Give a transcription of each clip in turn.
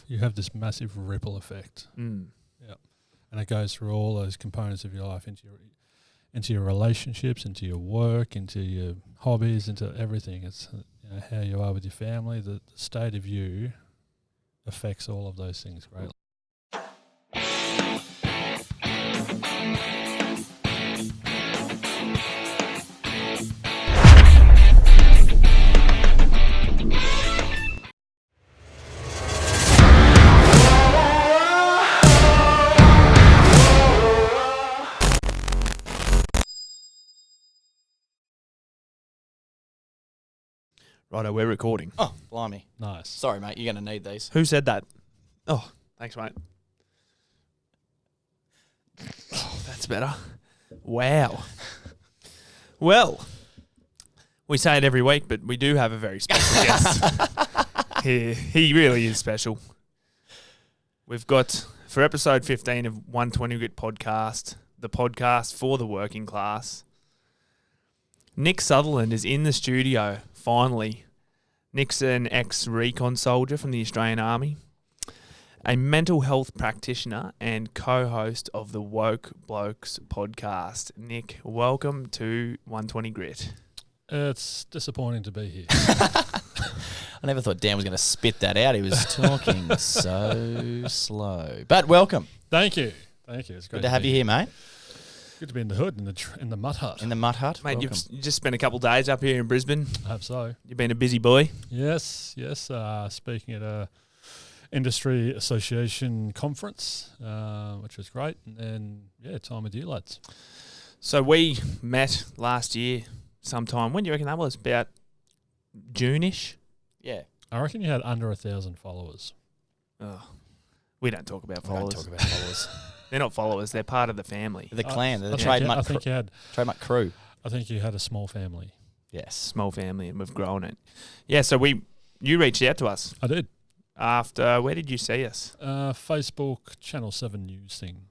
you have this massive ripple effect. Yeah, and it goes through all those components of your life, into your relationships, into your work, into your hobbies, into everything. It's how you are with your family. The state of you affects all of those things greatly. Righto, we're recording. Oh, blimey. Nice. Sorry, mate. You're going to need these. Who said that? Oh, thanks, mate. Oh, that's better. Wow. Well, we say it every week, but we do have a very special guest. He really is special. We've got, for episode 15 of 120 Grit Podcast, the podcast for the working class, Nick Sutherland is in the studio, finally. Nick's an ex-recon soldier from the Australian Army, a mental health practitioner and co-host of the Blokes podcast. Nick, welcome to 120 Grit. It's disappointing to be here. I never thought Dan was going to spit that out. He was talking so slow. But welcome. Thank you. It's great Good to have you here, mate. Good to be in the hood, in the mutt hut. In the mutt hut. Mate, welcome. you've just spent a couple of days up here in Brisbane. I hope so. You've been a busy boy. Yes. Speaking at a industry association conference, which was great. And then, time with you lads. So we met last year sometime. When do you reckon that was? About June-ish? Yeah. I reckon you had under 1,000 followers. Oh, we don't talk about We don't followers. talk about followers. They're not followers. They're part of the family. The clan, the I TradeMutt crew. I think you had a small family. Yes. Small family, and we've grown it. Yeah, so you reached out to us. I did. After, where did you see us? Facebook Channel 7 news thing.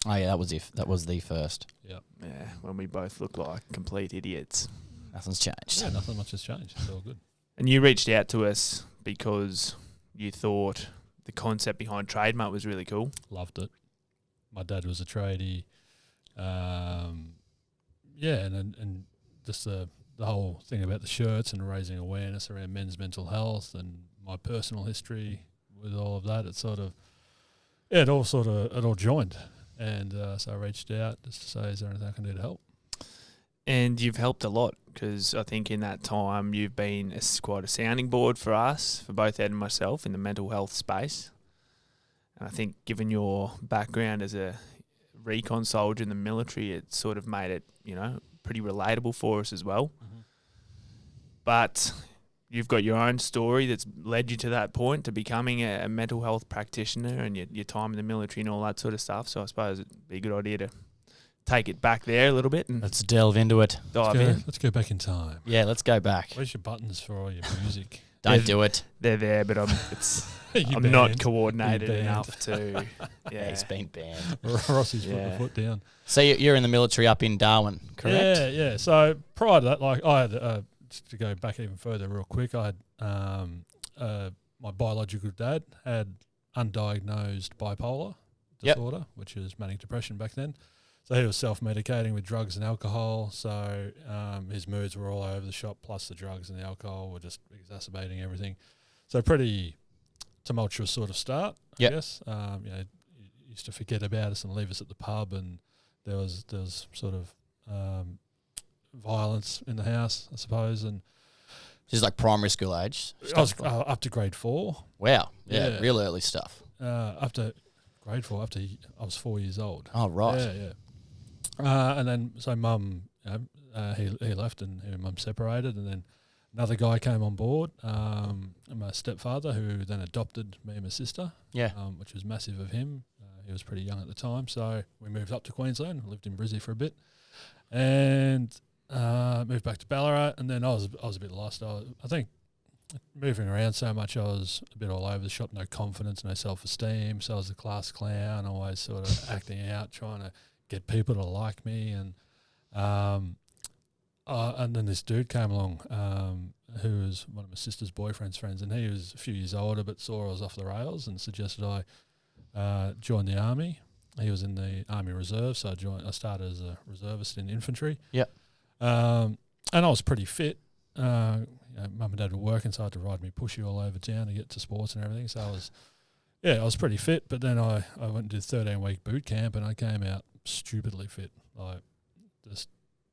Oh, yeah, that was the first. Yeah. Yeah, when we both look like complete idiots. Nothing's changed. Yeah, nothing much has changed. It's all good. And you reached out to us because you thought the concept behind TradeMutt was really cool. Loved it. My dad was a tradie. And just the whole thing about the shirts and raising awareness around men's mental health and my personal history with all of that. It all joined. And so I reached out just to say, is there anything I can do to help? And you've helped a lot because I think in that time you've been quite a sounding board for us, for both Ed and myself, in the mental health space. And I think given your background as a recon soldier in the military, it sort of made it, pretty relatable for us as well. Mm-hmm. But you've got your own story that's led you to that point, to becoming a mental health practitioner, and your time in the military and all that sort of stuff. So I suppose it'd be a good idea to take it back there a little bit and Let's delve into it. dive in. Let's go back in time. Yeah, let's go back. Where's your buttons for all your music? Don't do it. They're there, but I'm Banned. not coordinated Banned. enough to. Yeah, He's been banned. Rossi's put Yeah. the foot down. So you're in the military up in Darwin, correct? Yeah. So prior to that, I had, just to go back even further real quick, I had my biological dad had undiagnosed bipolar disorder, which is manic depression back then. So he was self-medicating with drugs and alcohol. So his moods were all over the shop, plus the drugs and the alcohol were just exacerbating everything. So pretty tumultuous sort of start, I guess. He used to forget about us and leave us at the pub, and there was sort of violence in the house, I suppose. And Just like primary school age. I was up to grade 4. Wow. Yeah, Yeah. real early stuff. Up to grade 4, after I was 4 years old. Oh, right. Yeah. And then, so mum, he left and her mum separated, and then another guy came on board, my stepfather, who then adopted me and my sister, which was massive of him. He was pretty young at the time, so we moved up to Queensland, lived in Brizzy for a bit, and moved back to Ballarat, and then I was a bit lost. I think moving around so much, I was a bit all over the shop, no confidence, no self-esteem, so I was the class clown, always sort of acting out, trying to get people to like me, and And then this dude came along, who was one of my sister's boyfriend's friends, and he was a few years older, but saw I was off the rails and suggested I join the army. He was in the Army Reserve, so I started as a reservist in infantry. Yep. And I was pretty fit. Mum and Dad were working, so I had to ride me pushy all over town to get to sports and everything. So I was pretty fit. But then I went and did 13-week boot camp, and I came out stupidly fit.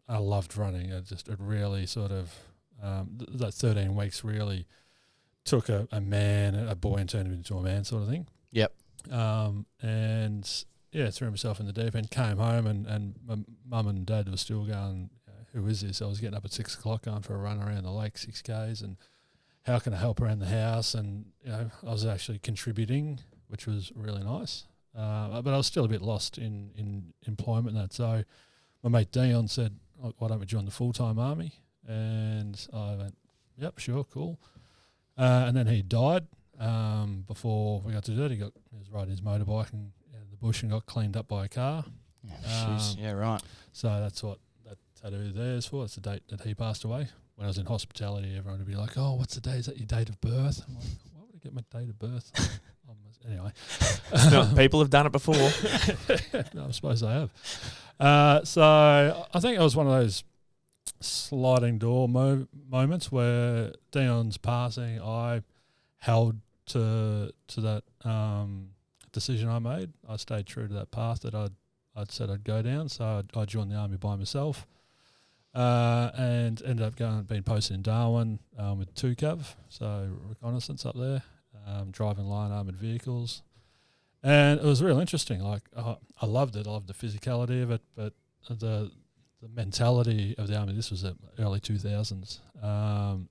I loved running. It really sort of that 13 weeks really took a boy, and turned him into a man, sort of thing. Yep. And threw himself in the deep end. Came home, and my mum and dad were still going, who is this? I was getting up at 6 o'clock going for a run around the lake, 6Ks, and how can I help around the house? And I was actually contributing, which was really nice. But I was still a bit lost in employment and that. So my mate Dion said, why don't we join the full-time army? And I went, yep, sure, cool. And then he died before we got to do it. He was riding his motorbike in the bush and got cleaned up by a car. Yeah, right. So that's what that tattoo there is for. It's the date that he passed away. When I was in hospitality, everyone would be like, oh, what's the day? Is that your date of birth? I'm like, why would I get my date of birth? Anyway. No, people have done it before. No, I suppose they have. So I think it was one of those sliding door moments where Dion's passing, I held to that decision I made. I stayed true to that path that I'd said I'd go down. So I joined the army by myself, and ended up being posted in Darwin with 2cav, so reconnaissance up there. Driving line armoured vehicles, and it was real interesting. Like I loved it. I loved the physicality of it, but the mentality of the army. This was the early 2000s.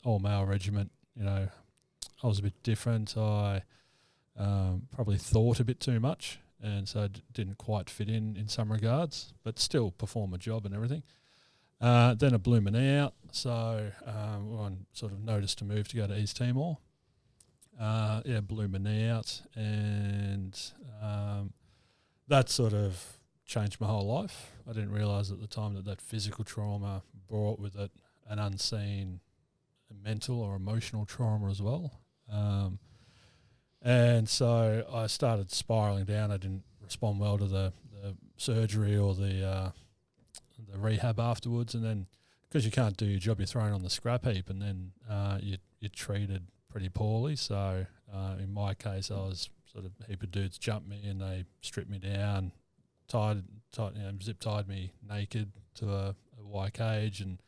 All male regiment. I was a bit different. I probably thought a bit too much, and so didn't quite fit in some regards, but still perform a job and everything. Then it blew my knee out, so we're on sort of notice to move to go to East Timor. Blew my knee out, and that sort of changed my whole life. I didn't realise at the time that physical trauma brought with it an unseen mental or emotional trauma as well. And so I started spiralling down. I didn't respond well to the surgery or the rehab afterwards, and then because you can't do your job, you're thrown on the scrap heap, and then you're treated pretty poorly. So in my case, I was sort of, a heap of dudes jumped me and they stripped me down, zip tied me naked to a wire cage, and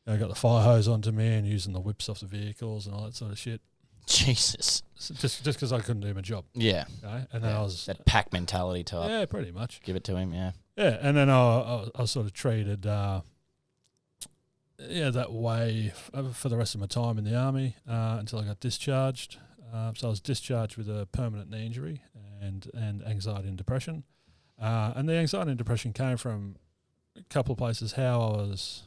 got the fire hose onto me and using the whips off the vehicles and all that sort of shit. Jesus. So just because I couldn't do my job. Yeah. Okay? And then I was that pack mentality type. Yeah, pretty much. Give it to him. Yeah. Yeah, and then I was sort of treated that way for the rest of my time in the army until I got discharged. So I was discharged with a permanent knee injury and anxiety and depression. And the anxiety and depression came from a couple of places, how I was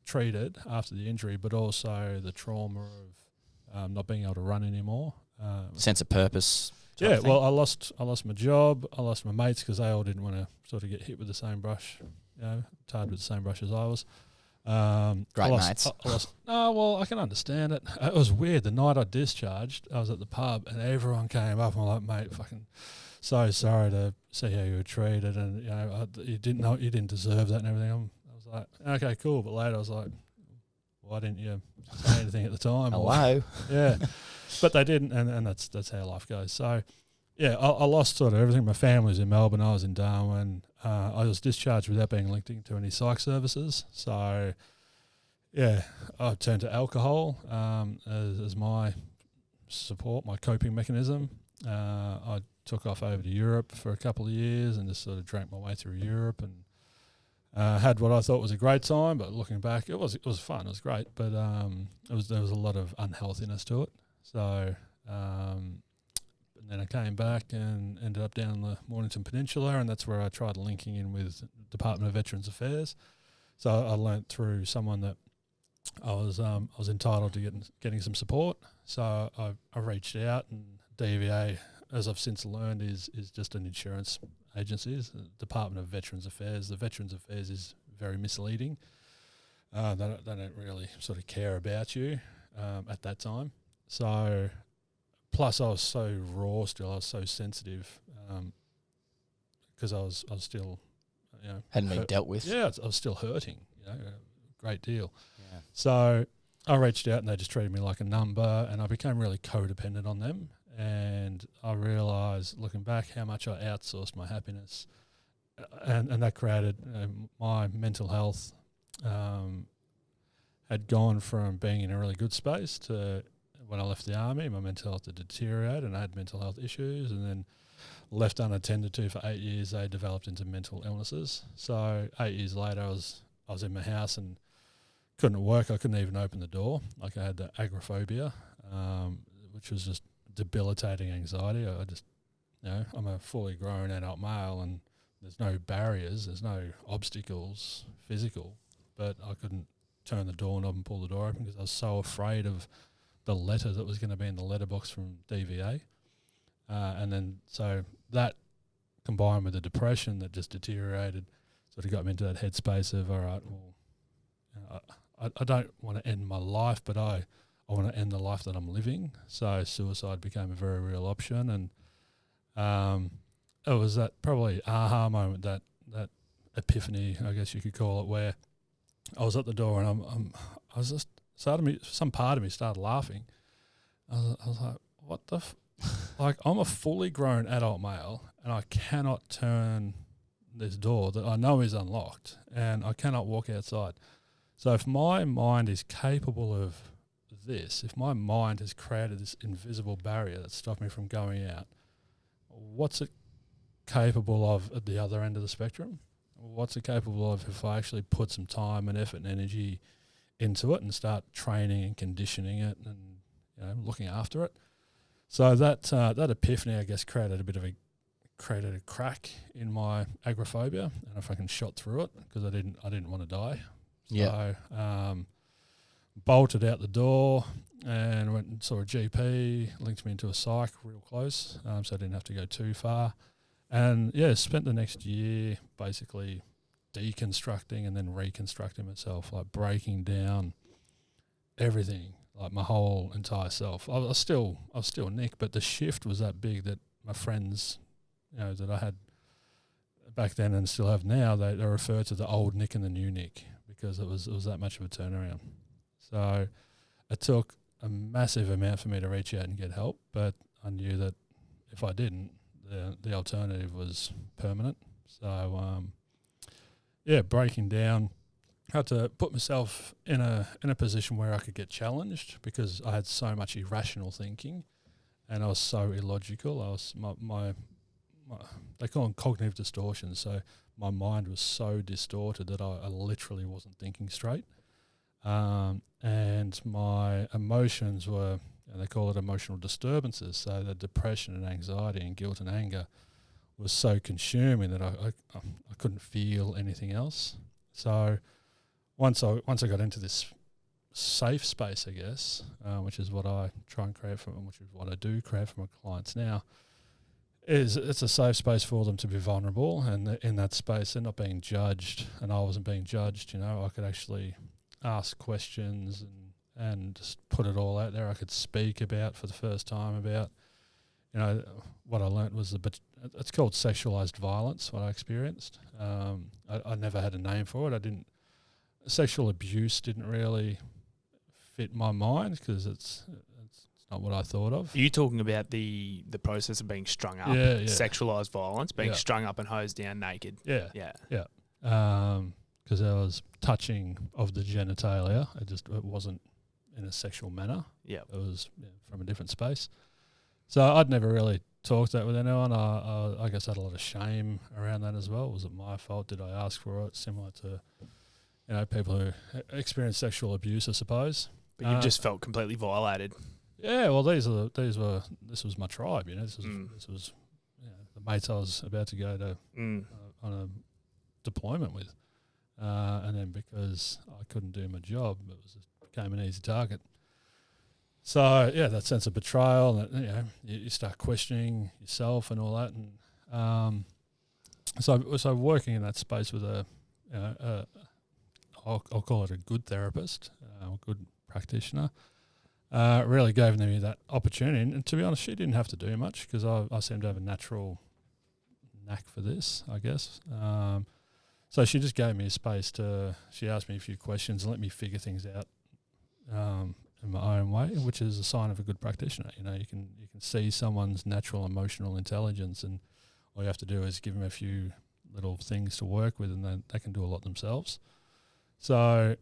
treated after the injury, but also the trauma of not being able to run anymore. Sense of purpose. Yeah, well, I lost my job. I lost my mates because they all didn't want to sort of get hit with the same brush, tarred with the same brush as I was. Great mates. I can understand it. It was weird. The night I discharged, I was at the pub and everyone came up and I'm like, mate, fucking so sorry to see how you were treated, and you didn't deserve that and everything. I was like, okay, cool. But later I was like, why didn't you say anything at the time? Hello. Yeah, but they didn't, and that's how life goes. So yeah, I lost sort of everything. My family was in Melbourne. I was in Darwin. I was discharged without being linked into any psych services. So, yeah, I turned to alcohol as my support, my coping mechanism. I took off over to Europe for a couple of years and just sort of drank my way through Europe and had what I thought was a great time. But looking back, it was fun. It was great, but there was a lot of unhealthiness to it. So. And then I came back and ended up down the Mornington Peninsula, and that's where I tried linking in with Department of Veterans Affairs. So I learnt through someone that I was entitled to getting some support. So I reached out, and DVA, as I've since learned, is just an insurance agency. It's the Department of Veterans Affairs. The Veterans Affairs is very misleading. They don't really sort of care about you at that time. So, plus I was so raw still. I was so sensitive because I was still, Hadn't been dealt with. Yeah, I was still hurting. A great deal. Yeah. So I reached out and they just treated me like a number, and I became really codependent on them. And I realised, looking back, how much I outsourced my happiness, and that created my mental health. Had gone from being in a really good space to, when I left the army, my mental health had deteriorated and I had mental health issues, and then left unattended to for 8 years, they developed into mental illnesses. So 8 years later, I was in my house and couldn't work. I couldn't even open the door. Like, I had the agoraphobia, which was just debilitating anxiety. I just, I'm a fully grown adult male and there's no barriers, there's no obstacles physical, but I couldn't turn the doorknob and pull the door open because I was so afraid of the letter that was going to be in the letterbox from DVA. And then so that combined with the depression that just deteriorated sort of got me into that headspace of, all right, well, I don't want to end my life, but I want to end the life that I'm living. So suicide became a very real option. And it was that probably aha moment, that epiphany, I guess you could call it, where I was at the door and I was just some part of me started laughing. I was like, what the like, I'm a fully grown adult male and I cannot turn this door that I know is unlocked and I cannot walk outside. So if my mind is capable of this, if my mind has created this invisible barrier that stopped me from going out, what's it capable of at the other end of the spectrum? What's it capable of if I actually put some time and effort and energy into it and start training and conditioning it and looking after it? So that epiphany, I guess, created a crack in my agoraphobia, and I fucking shot through it because I didn't want to die. Yeah. So bolted out the door and went and saw a GP, linked me into a psych real close, so I didn't have to go too far. And spent the next year basically deconstructing and then reconstructing myself, like breaking down everything, like my whole entire self. I was still Nick, but the shift was that big that my friends, that I had back then and still have now, they refer to the old Nick and the new Nick because it was that much of a turnaround. So it took a massive amount for me to reach out and get help, but I knew that if I didn't, the alternative was permanent. So breaking down, I had to put myself in a position where I could get challenged because I had so much irrational thinking and I was so illogical. I was my they call them cognitive distortions. So my mind was so distorted that I literally wasn't thinking straight. And my emotions were, they call it emotional disturbances. So the depression and anxiety and guilt and anger was so consuming that I couldn't feel anything else. So once I got into this safe space, I guess, which is what I try and create which is what I do create for my clients now, it's a safe space for them to be vulnerable, and in that space they're not being judged, and I wasn't being judged. I could actually ask questions and just put it all out there. I could speak about for the first time about, what I learnt was it's called sexualized violence, what I experienced. I never had a name for it. Sexual abuse didn't really fit my mind because it's not what I thought of. Are you talking about the process of being strung up? Yeah. Sexualised violence, being strung up and hosed down naked. Yeah. Because there was touching of the genitalia. It wasn't in a sexual manner. Yeah. It was from a different space. So I'd never really talked that with anyone. I guess I had a lot of shame around that as well. Was it my fault? Did I ask for it? Similar to, people who experience sexual abuse, I suppose. But you just felt completely violated. Yeah, well, this was my tribe, This was the mates I was about to go to on a deployment with, and then because I couldn't do my job, became an easy target. So that sense of betrayal, and you start questioning yourself and all that, and so working in that space with a I'll call it a good therapist, a good practitioner, really gave me that opportunity. And to be honest, she didn't have to do much because I seem to have a natural knack for this, I guess. So she just gave me a space she asked me a few questions and let me figure things out in my own way, which is a sign of a good practitioner. You know, you can see someone's natural emotional intelligence, and all you have to do is give them a few little things to work with, and then they can do a lot themselves. So,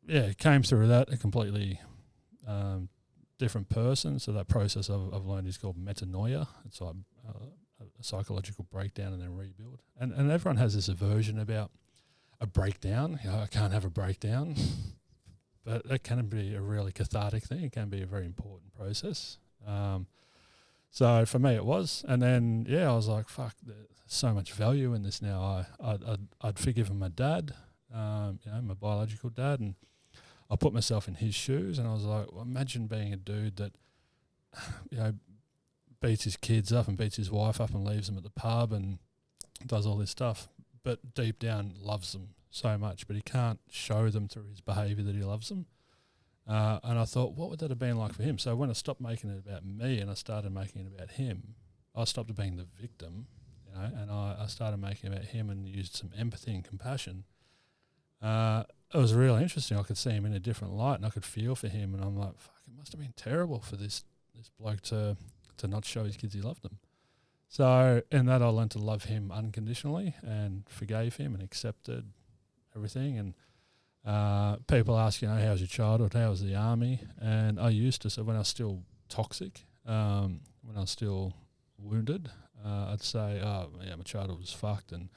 yeah, came through that a completely different person. So that process I've learned is called metanoia. It's like a psychological breakdown and then rebuild. And everyone has this aversion about a breakdown. You know, I can't have a breakdown. But it can be a really cathartic thing. It can be a very important process. So for me it was. And then, I was like, fuck, there's so much value in this now. I'd forgiven my dad, my biological dad, and I put myself in his shoes, and I was like, well, imagine being a dude that, beats his kids up and beats his wife up and leaves them at the pub and does all this stuff, but deep down loves them so much, but he can't show them through his behaviour that he loves them. And I thought, what would that have been like for him? So when I stopped making it about me and I started making it about him, I stopped being the victim, and I started making it about him and used some empathy and compassion. It was really interesting. I could see him in a different light and I could feel for him, and I'm like, fuck, it must have been terrible for this bloke to not show his kids he loved them. So in that I learned to love him unconditionally and forgave him and accepted everything. And people ask, how's your childhood? How was the army? And I used to say, when I was still toxic, when I was still wounded, I'd say, my childhood was fucked, and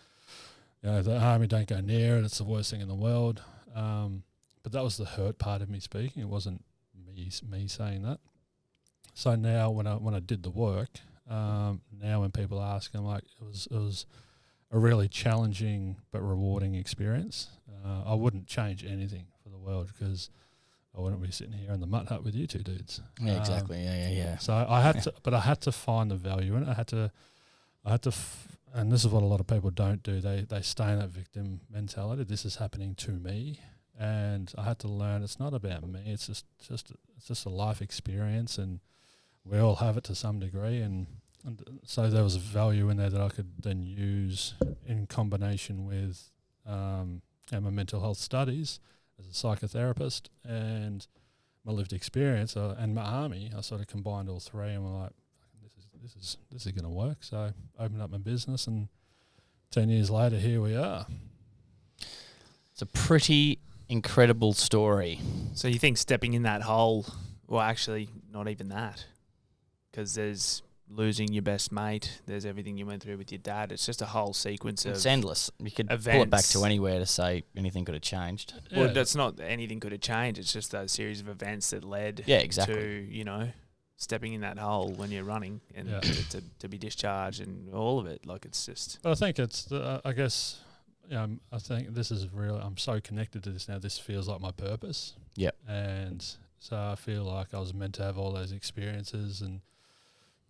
the army, don't go near it. It's the worst thing in the world. But that was the hurt part of me speaking. It wasn't me saying that. So now when I did the work, now when people ask, I'm like, it was a really challenging but rewarding experience. I wouldn't change anything for the world because I wouldn't be sitting here in the mutt hut with you two dudes. Yeah, exactly. Yeah. So I had to find the value in it. I had to, and this is what a lot of people don't do. They stay in that victim mentality. This is happening to me, and I had to learn it's not about me. It's just a life experience, and we all have it to some degree. And so there was a value in there that I could then use in combination with my mental health studies as a psychotherapist and my lived experience and my army. I sort of combined all three, and we're like, this is going to work. So I opened up my business, and 10 years later, here we are. It's a pretty incredible story. So you think stepping in that hole, well, actually, not even that, because there's losing your best mate, there's everything you went through with your dad. It's just a whole sequence of It's endless. You could events. pull it back to anywhere to say anything could have changed. Well, that's not anything could have changed. It's just a series of events that led to, stepping in that hole when you're running and to be discharged and all of it. Like, it's just... But I think it's, I guess, I think this is real. I'm so connected to this now. This feels like my purpose. Yep. And so I feel like I was meant to have all those experiences and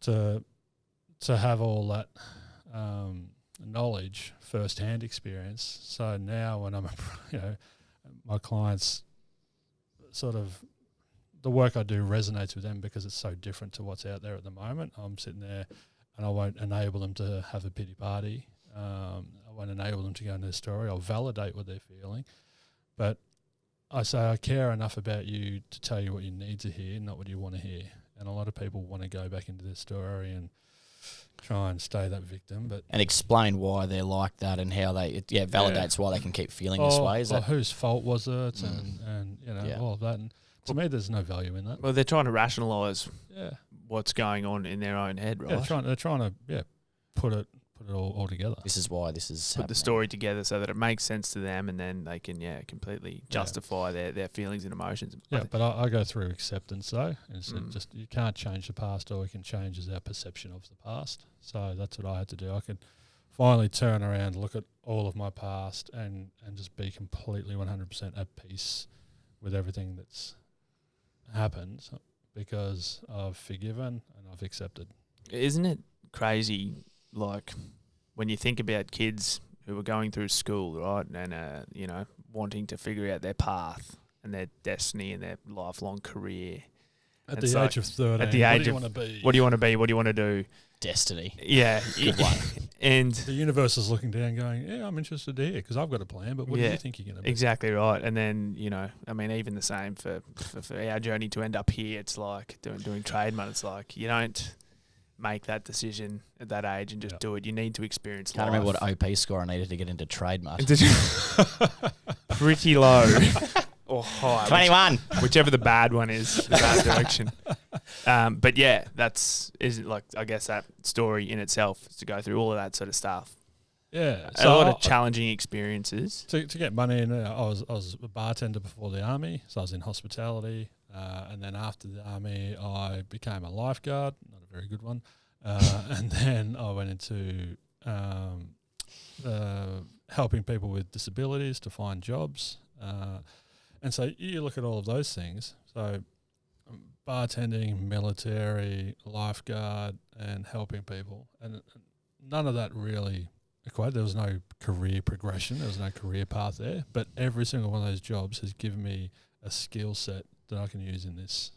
to have all that knowledge, first-hand experience. So now when I'm, my clients sort of, the work I do resonates with them because it's so different to what's out there at the moment. I'm sitting there and I won't enable them to have a pity party. I won't enable them to go into their story. I'll validate what they're feeling. But I say I care enough about you to tell you what you need to hear, not what you want to hear. And a lot of people want to go back into their story and try and stay that victim, and explain why they're like that and how they validates why they can keep feeling this way. Whose fault was it, and all of that. And to me, there's no value in that. Well, they're trying to rationalise what's going on in their own head, right? Yeah, they're trying to put it all together. This is why this is put happening. The story together so that it makes sense to them, and then they can completely justify their feelings and emotions. Yeah, but I go through acceptance though, and so just you can't change the past. All we can change is our perception of the past. So that's what I had to do. I could finally turn around, look at all of my past, and just be completely 100% at peace with everything that's happened because I've forgiven and I've accepted. Isn't it crazy? Like, when you think about kids who are going through school, right, and wanting to figure out their path and their destiny and their lifelong career. At It's the like, age of 13, at the what age do you of- want to be? What do you want to be? What do you want to do? Destiny. Yeah. Good one. And The universe is looking down going, yeah, I'm interested here because I've got a plan, but what do Yeah, you think you're going to be? exactly right. And then, I mean, even the same for our journey to end up here, it's like doing TradeMutt. It's like you don't make that decision at that age and just do it. You need to experience Can't life. remember what OP score I needed to get into TradeMutt. Pretty low or high. 21. Whichever the bad one is, the bad direction. But yeah, I guess that story in itself is to go through all of that sort of stuff. Yeah. A lot of challenging experiences. To get money in, I was a bartender before the army, so I was in hospitality. And then after the army, I became a lifeguard, not a very good one. And then I went into helping people with disabilities to find jobs. And so you look at all of those things. So bartending, military, lifeguard, and helping people. And none of that really equated. There was no career progression. There was no career path there. But every single one of those jobs has given me a skill set that I can use in this,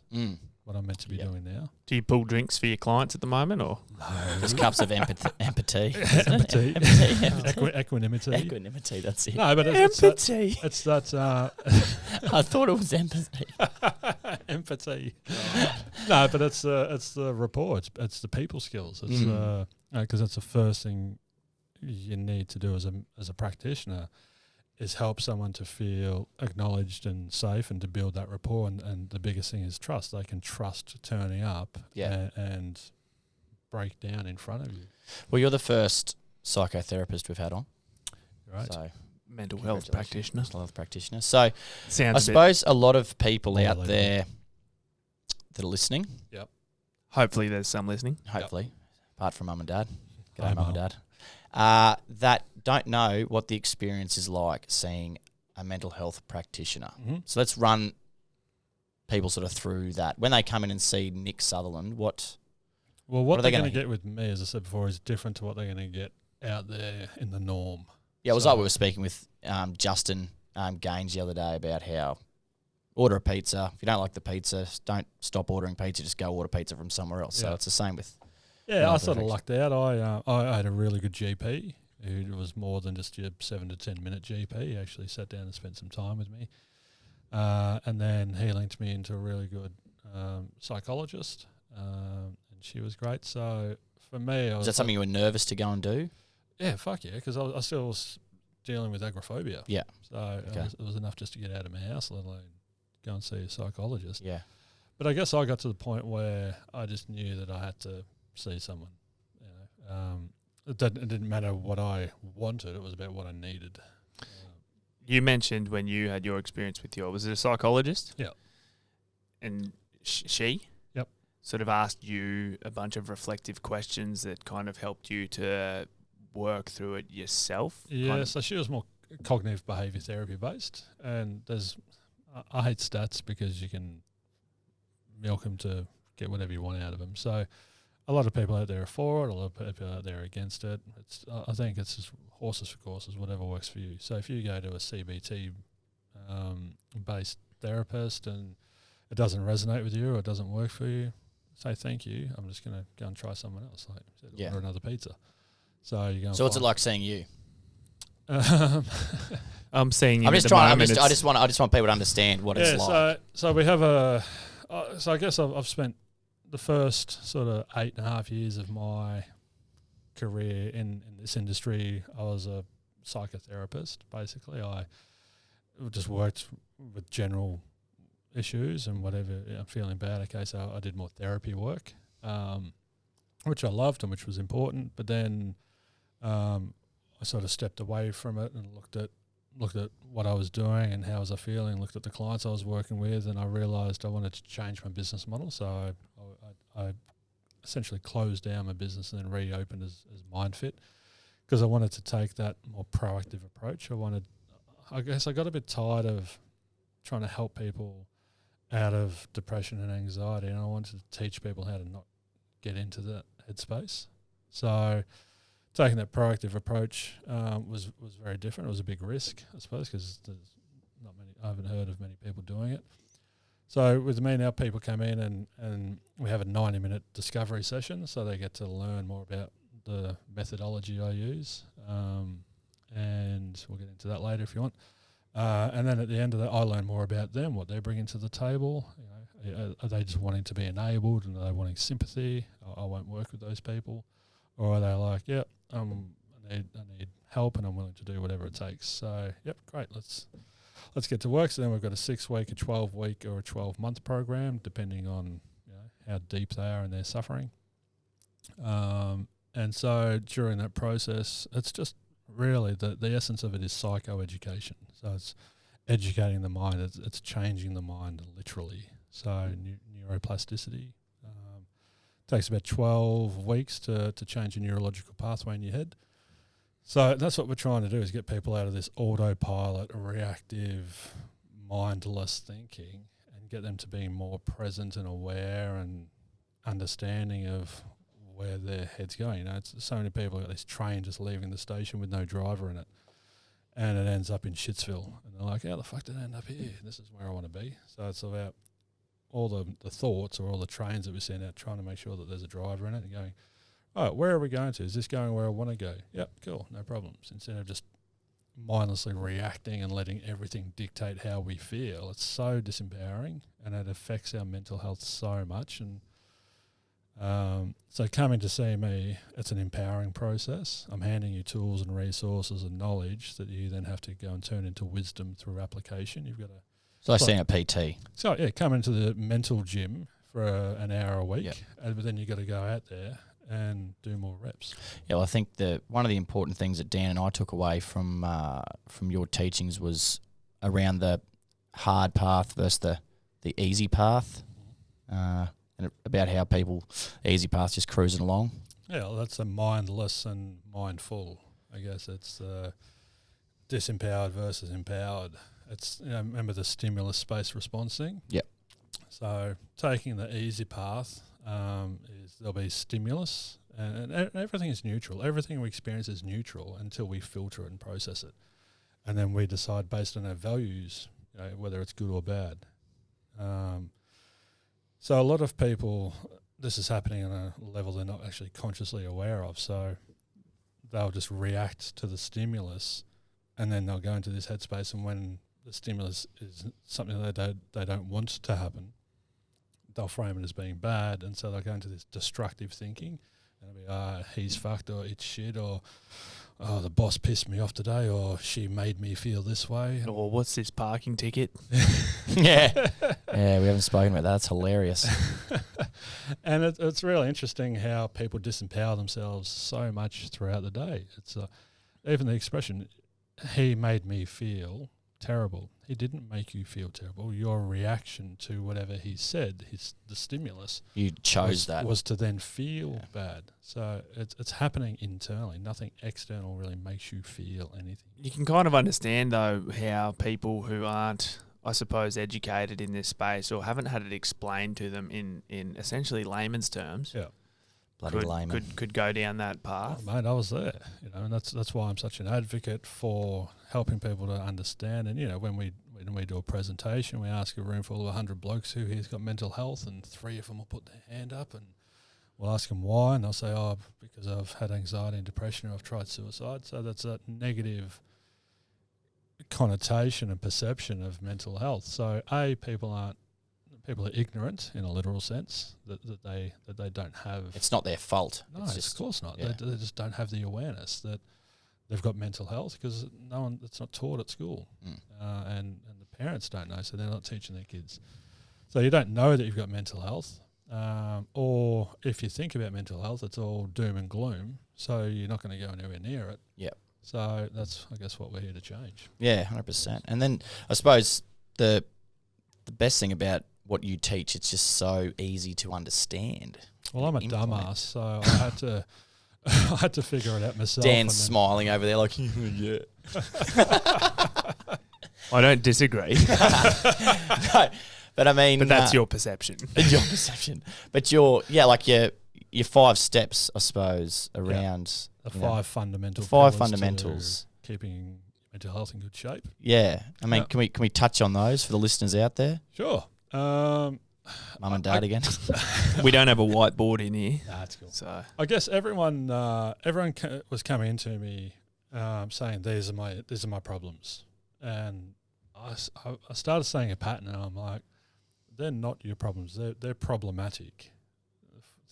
what I'm meant to be doing now. Do you pull drinks for your clients at the moment, or Just cups of empathy. Empathy. Equanimity. Equanimity, that's it. No, but empathy? it's that I thought it was empathy. empathy. No, but it's the rapport. It's the people skills. It's because that's the first thing you need to do as a practitioner, is help someone to feel acknowledged and safe and to build that rapport. And the biggest thing is trust. They can trust turning up and break down in front of you. Well, you're the first psychotherapist we've had on. Right. So, mental health practitioner? Mental health practitioner. So, Sounds I suppose a lot of people out Relatable. there that are listening, hopefully there's some listening. hopefully, apart from mum and dad, Hi, g'day mum and Mum. dad, that don't know what the experience is like seeing a mental health practitioner. Mm-hmm. So let's run people sort of through that. When they come in and see Nick Sutherland, what What are they're they going to gonna- get with me, as I said before, is different to what they're going to get out there in the norm. Yeah, it was So- like we were speaking with Justin Gaines the other day about how order a pizza. If you don't like the pizza, don't stop ordering pizza. Just go order pizza from somewhere else. So Yeah. it's the same with... Yeah, No, I sort of perfect. lucked out. I had a really good GP who was more than just your 7 to 10 minute GP. He actually sat down and spent some time with me. And then he linked me into a really good psychologist, and she was great. So for me, Is that something you were nervous to go and do? Yeah, fuck yeah, because I still was dealing with agoraphobia. Yeah. So Okay. it was enough just to get out of my house, let alone go and see a psychologist. Yeah. But I guess I got to the point where I just knew that I had to see someone. It didn't matter what I wanted; it was about what I needed. You mentioned when you had your experience with was it a psychologist? Yeah. And she? Yep. Sort of asked you a bunch of reflective questions that kind of helped you to work through it yourself? Yeah, so she was more cognitive behaviour therapy based, and I hate stats because you can milk them to get whatever you want out of them. So a lot of people out there are for it, a lot of people out there are against it. I think it's just horses for courses, whatever works for you. So if you go to a CBT based therapist and it doesn't resonate with you or it doesn't work for you, say thank you. I'm just going to go and try someone else, order another pizza. So you go. So what's it like seeing you? I'm seeing you. I'm just trying. I just want people to understand what it's like. So we have so I guess I've spent the first sort of 8.5 years of my career in this industry. I was a psychotherapist. Basically, I just worked with general issues and whatever I'm feeling bad. Okay, so I did more therapy work, which I loved and which was important. But then I sort of stepped away from it and looked at what I was doing and how was I feeling, looked at the clients I was working with, and I realised I wanted to change my business model. So I essentially closed down my business and then reopened as Myndfit because I wanted to take that more proactive approach. I guess I got a bit tired of trying to help people out of depression and anxiety, and I wanted to teach people how to not get into that headspace. So taking that proactive approach was very different. It was a big risk, I suppose, because I haven't heard of many people doing it. So with me now, people come in and we have a 90-minute discovery session, so they get to learn more about the methodology I use, and we'll get into that later if you want. And then at the end of that, I learn more about them, what they're bringing to the table. You know, are they just wanting to be enabled, and are they wanting sympathy? I won't work with those people. Or are they like, yep, I need help, and I'm willing to do whatever it takes. So, yep, great, let's get to work. So then we've got a 6-week, a 12-week, or a 12-month program, depending on how deep they are in their suffering. And so during that process, it's just really the essence of it is psychoeducation. So it's educating the mind. It's changing the mind literally. So neuroplasticity takes about 12 weeks to change a neurological pathway in your head. So that's what we're trying to do, is get people out of this autopilot, reactive, mindless thinking, and get them to being more present and aware and understanding of where their head's going. It's so many people got this train just leaving the station with no driver in it, and it ends up in Shitsville, and they're like, how the fuck did it end up here? This is where I want to be. So it's about all the thoughts or all the trains that we send out, trying to make sure that there's a driver in it, and going, oh, where are we going to? Is this going where I want to go? Yep, cool, no problems. Instead of just mindlessly reacting and letting everything dictate how we feel, it's so disempowering, and it affects our mental health so much. And so coming to see me, it's an empowering process. I'm handing you tools and resources and knowledge that you then have to go and turn into wisdom through application. You've got to. So I seen a PT. So yeah, come into the mental gym for an hour a week, Yep. but then you got to go out there and do more reps. Yeah, well, I think one of the important things that Dan and I took away from your teachings was around the hard path versus the easy path, and about how people easy path just cruising along. Yeah, well, that's a mindless and mindful. I guess it's disempowered versus empowered. It's remember the stimulus-based response thing. Yep. So taking the easy path is there'll be stimulus, and everything is neutral. Everything we experience is neutral until we filter it and process it, and then we decide based on our values, whether it's good or bad. So a lot of people, this is happening on a level they're not actually consciously aware of. So they'll just react to the stimulus, and then they'll go into this headspace, and when the stimulus is something that they don't want to happen, they'll frame it as being bad, and so they'll go into this destructive thinking, and it'll be, he's fucked, or it's shit, or oh, the boss pissed me off today, or she made me feel this way. Or what's this parking ticket? Yeah, we haven't spoken about that. That's hilarious. And it's really interesting how people disempower themselves so much throughout the day. It's even the expression, he made me feel terrible. He didn't make you feel terrible. Your reaction to whatever he said, the stimulus, You chose that. was to then feel bad. So it's happening internally. Nothing external really makes you feel anything. You can kind of understand, though, how people who aren't, I suppose, educated in this space or haven't had it explained to them in essentially layman's terms, Bloody layman. could go down that path. Oh, mate, I was there, and that's why I'm such an advocate for helping people to understand. And when we do a presentation, we ask a room full of 100 blokes who here's got mental health, and 3 of them will put their hand up, and we'll ask them why, and they'll say, oh, because I've had anxiety and depression, or I've tried suicide. So that's a negative connotation and perception of mental health. So people are ignorant in a literal sense that they don't have. It's not their fault. No, it's just, of course not. yeah. They just don't have the awareness that they've got mental health, because it's not taught at school, and the parents don't know, so they're not teaching their kids. So you don't know that you've got mental health, or if you think about mental health, it's all doom and gloom. So you're not going to go anywhere near it. Yep. So that's, I guess, what we're here to change. Yeah, 100%. And then I suppose the best thing about what you teach, it's just so easy to understand. Well, I'm a Implement. dumbass, so I had to figure it out myself. Dan's smiling over there like, yeah. I don't disagree. No, but I mean... But that's your perception. Your perception. But your 5 steps, I suppose, around... The 5 fundamental the 5 pillars fundamentals. to keeping mental health in good shape. Yeah. I mean, Yeah. can we touch on those for the listeners out there? Sure. Mum and dad again. We don't have a whiteboard in here. That's cool. So I guess everyone was coming into me saying these are my problems, and I started saying a pattern, and I'm like, they're not your problems. They're problematic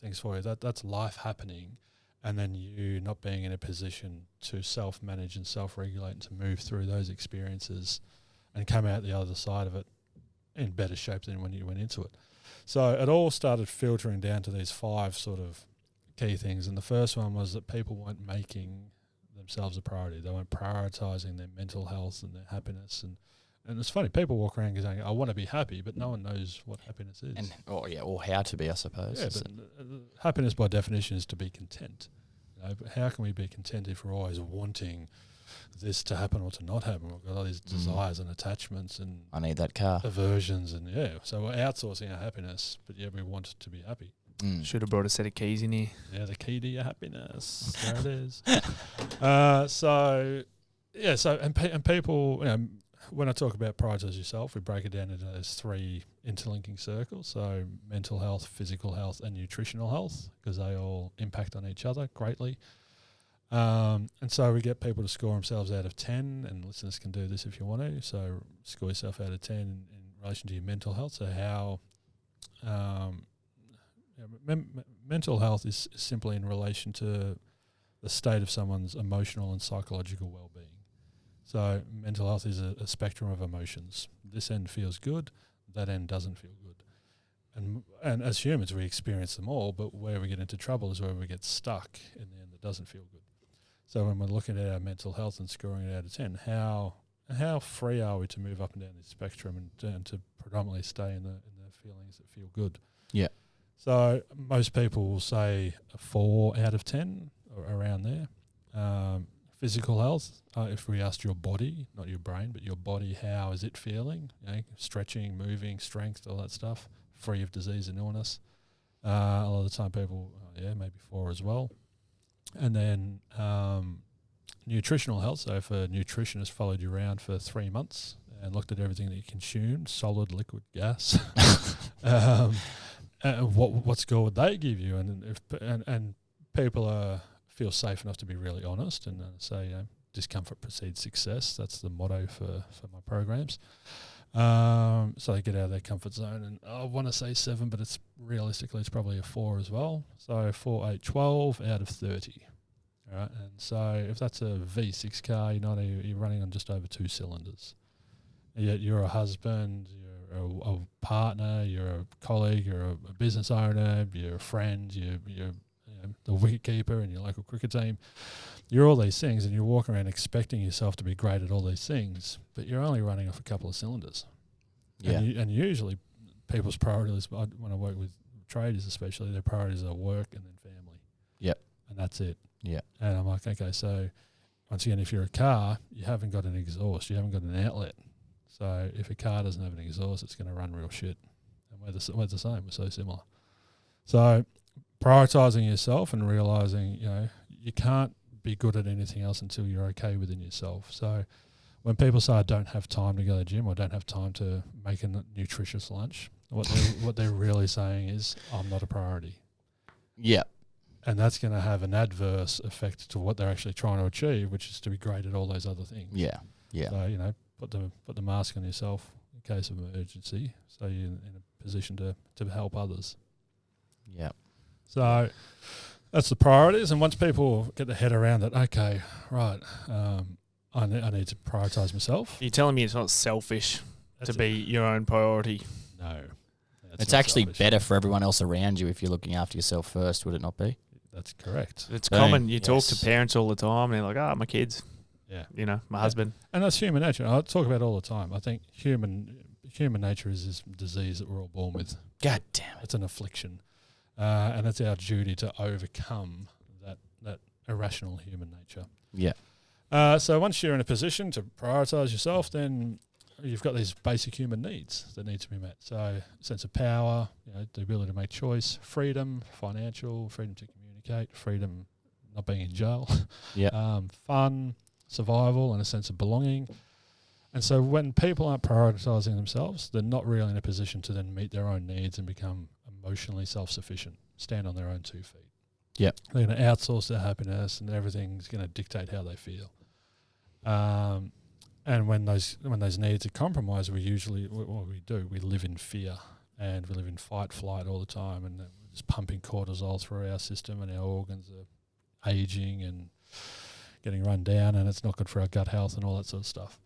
things for you. That's life happening, and then you not being in a position to self-manage and self-regulate and to move through those experiences and come out the other side of it in better shape than when you went into it. So it all started filtering down to these 5 sort of key things. And the first one was that people weren't making themselves a priority. They weren't prioritising their mental health and their happiness. And it's funny, people walk around saying, I want to be happy, but no one knows what happiness is. Or how to be, I suppose. Yeah, but happiness by definition is to be content. But how can we be content if we're always wanting this to happen or to not happen? We've got all these desires and attachments and I need that car. aversions, and so we're outsourcing our happiness, but yet we want to be happy. should have brought a set of keys in here. Yeah, the key to your happiness. There it is. And people, when I talk about prioritise yourself, we break it down into those 3 interlinking circles. So mental health, physical health, and nutritional health, because they all impact on each other greatly. And so we get people to score themselves out of 10, and listeners can do this if you want to. So score yourself out of 10 in relation to your mental health. So how mental health is simply in relation to the state of someone's emotional and psychological well-being. So mental health is a spectrum of emotions. This end feels good, that end doesn't feel good. And as humans, we experience them all, but where we get into trouble is where we get stuck in the end that doesn't feel good. So when we're looking at our mental health and scoring it out of 10, how free are we to move up and down this spectrum and to predominantly stay in the feelings that feel good? Yeah. So most people will say a 4 out of 10 or around there. Physical health, if we asked your body, not your brain, but your body, how is it feeling? Stretching, moving, strength, all that stuff, free of disease and illness. A lot of the time people, maybe 4 as well. And then nutritional health. So if a nutritionist followed you around for 3 months and looked at everything that you consumed, solid, liquid, gas, what score would they give you? And people feel safe enough to be really honest and say, discomfort precedes success. That's the motto for my programs. So they get out of their comfort zone, and I want to say 7, but it's probably a 4 as well. So 4, 8, 12 out of 30. All right, and so if that's a V6 car, you're running on just over 2 cylinders. And yet you're a husband, you're a partner, you're a colleague, you're a business owner, you're a friend, you're the wicket keeper in your local cricket team. You're all these things, and you're walking around expecting yourself to be great at all these things, but you're only running off a couple of cylinders. Yeah. And usually people's priorities, when I work with traders especially, their priorities are work and then family. Yep. And that's it. Yeah. And I'm like, okay, so once again, if you're a car, you haven't got an exhaust, you haven't got an outlet. So if a car doesn't have an exhaust, it's going to run real shit. And we're the same. We're so similar. So prioritising yourself and realising, you can't be good at anything else until you're okay within yourself. So when people say I don't have time to go to the gym or don't have time to make a nutritious lunch, what they're really saying is I'm not a priority. Yeah. And that's going to have an adverse effect to what they're actually trying to achieve, which is to be great at all those other things. Yeah. Yeah. So, put the mask on yourself in case of emergency, so you're in a position to help others. Yeah. So that's the priorities. And once people get their head around that, okay, right, I need to prioritise myself. You're telling me it's not selfish to be your own priority? No. It's actually better for everyone else around you if you're looking after yourself first, would it not be? That's correct. It's Boom. common. You talk Yes. to parents all the time, and they're like, my kids. Yeah. My husband. And that's human nature. I talk about it all the time. I think human nature is this disease that we're all born with. God damn it. It's an affliction. And it's our duty to overcome that irrational human nature. Yeah. So once you're in a position to prioritise yourself, then you've got these basic human needs that need to be met. So sense of power, the ability to make choice, freedom, financial, freedom to communicate, freedom not being in jail, Yeah. fun, survival and a sense of belonging. And so when people aren't prioritising themselves, they're not really in a position to then meet their own needs and become emotionally self-sufficient, stand on their own 2 feet. Yep. They're going to outsource their happiness, and everything's going to dictate how they feel. And when those needs are compromised, we live in fear, and we live in fight, flight all the time, and we're just pumping cortisol through our system, and our organs are aging and getting run down, and it's not good for our gut health and all that sort of stuff.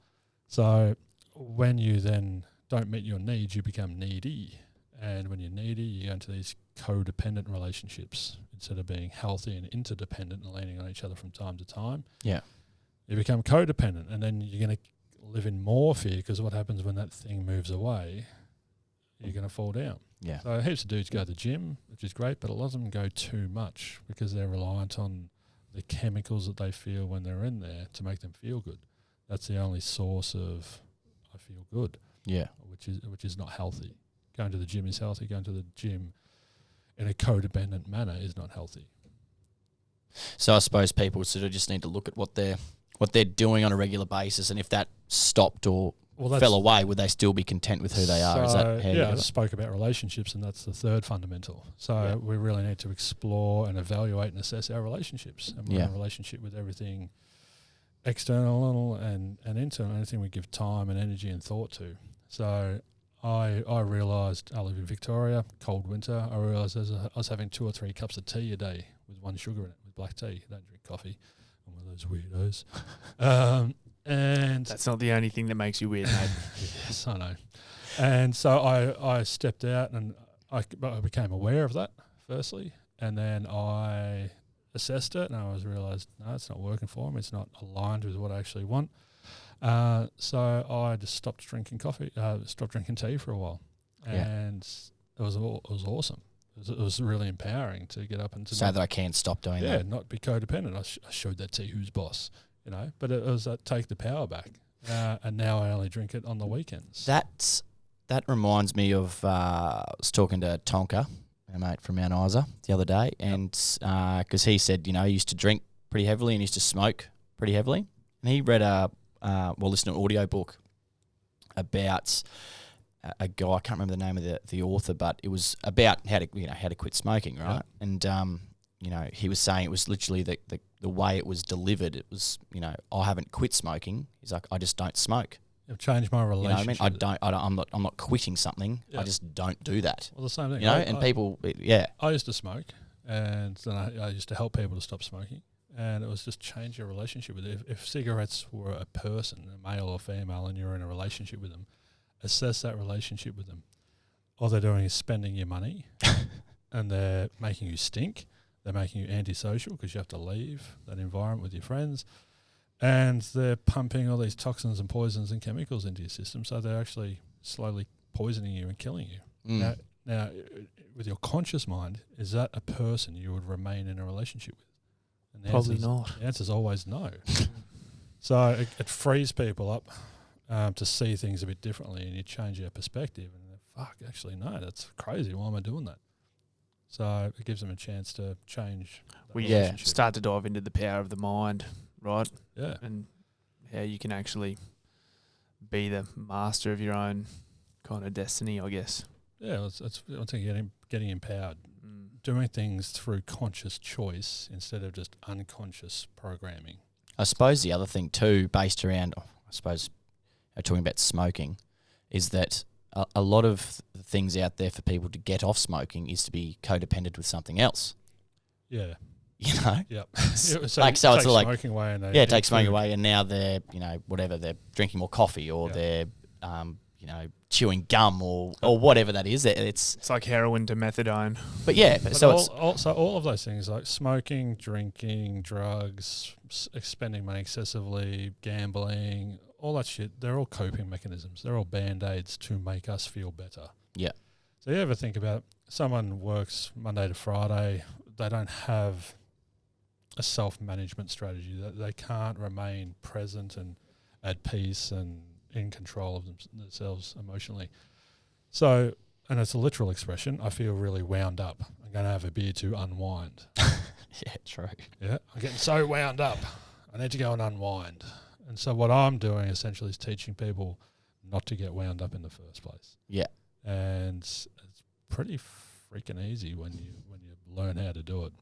So when you then don't meet your needs, you become needy. And when you're needy, you go into these codependent relationships instead of being healthy and interdependent and leaning on each other from time to time. Yeah. You become codependent, and then you're going to live in more fear, because what happens when that thing moves away, you're going to fall down. Yeah. So heaps of dudes go to the gym, which is great, but a lot of them go too much because they're reliant on the chemicals that they feel when they're in there to make them feel good. That's the only source of I feel good. Yeah. Which is not healthy. Going to the gym is healthy. Going to the gym in a codependent manner is not healthy. So I suppose people sort of just need to look at what they're doing on a regular basis, and if that stopped or fell away, would they still be content with who they are? Is that how I spoke about relationships, and that's the third fundamental. So we really need to explore and evaluate and assess our relationships. And we're in a relationship with everything external and internal, anything we give time and energy and thought to. So I realised I live in Victoria, cold winter. I realised I was having 2 or 3 cups of tea a day with 1 sugar in it, with black tea. I don't drink coffee. I'm one of those weirdos. And that's not the only thing that makes you weird, mate. Yes, I know. And so I stepped out, and I became aware of that, firstly, and then I assessed it, and I realised, no, it's not working for me. It's not aligned with what I actually want. So I just stopped drinking tea for a while, and it was awesome. It was really empowering to get up and to that I can stop doing that. Yeah, not be codependent. I showed that tea who's boss, but it was take the power back, and now I only drink it on the weekends. That reminds me of I was talking to Tonka, a mate from Mount Isa, the other day, and because he said, he used to drink pretty heavily and used to smoke pretty heavily, and he read listened to an audio book about a guy. I can't remember the name of the author, but it was about how to quit smoking, right? Yeah. And he was saying it was literally the way it was delivered. It was, I haven't quit smoking. He's like, I just don't smoke. I've changed my relationship. I'm not quitting something. Yeah. I just don't do that. Well, the same thing. I used to smoke, and then I used to help people to stop smoking. And it was just change your relationship with it. If cigarettes were a person, a male or female, and you're in a relationship with them, assess that relationship with them. All they're doing is spending your money, and they're making you stink. They're making you antisocial because you have to leave that environment with your friends. And they're pumping all these toxins and poisons and chemicals into your system, so they're actually slowly poisoning you and killing you. Mm. Now, with your conscious mind, is that a person you would remain in a relationship with? And probably not. The answer is always no. So it frees people up to see things a bit differently, and you change your perspective. And actually, no, that's crazy. Why am I doing that? So it gives them a chance to change. Start to dive into the power of the mind, right? Yeah. And how you can actually be the master of your own kind of destiny, I guess. Yeah, it's getting empowered. Doing things through conscious choice instead of just unconscious programming. I suppose the other thing too, based around, talking about smoking, is that a lot of things out there for people to get off smoking is to be codependent with something else. Yeah. Yep. So it's like smoking away, and take smoking away, and now they're they're drinking more coffee, or they're chewing gum or whatever that is. It's like heroin to methadone. But yeah, all of those things like smoking, drinking, drugs, spending money excessively, gambling, all that shit, they're all coping mechanisms. They're all band-aids to make us feel better. Yeah. So you ever think about someone works Monday to Friday, they don't have a self-management strategy. They can't remain present and at peace and in control of themselves emotionally. So, and it's a literal expression, I feel really wound up. I'm going to have a beer to unwind. Yeah, true. Yeah, I'm getting so wound up. I need to go and unwind. And so what I'm doing essentially is teaching people not to get wound up in the first place. Yeah. And it's pretty freaking easy when you learn how to do it.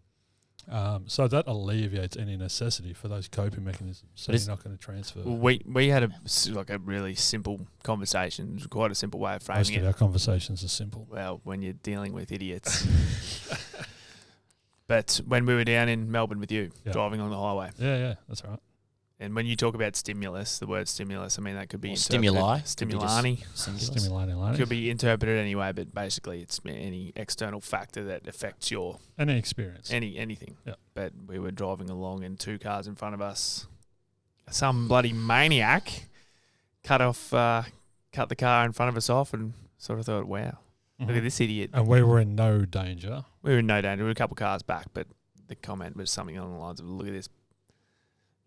So that alleviates any necessity for those coping mechanisms. So you're not going to transfer. Well, we had a really simple conversation. It was quite a simple way of framing Most it. of our conversations are simple. Well, when you're dealing with idiots. But when we were down in Melbourne with you, driving on the highway. Yeah, that's right. And when you talk about stimulus, the word stimulus, I mean, that could be stimuli. Stimulani. Could be interpreted anyway, but basically it's any external factor that affects your... Any experience. Anything. Yeah. But we were driving along and 2 cars in front of us, some bloody maniac cut the car in front of us off and sort of thought, wow, look at this idiot. And we were in no danger. We were in no danger. We were a couple of cars back, but the comment was something along the lines of, look at this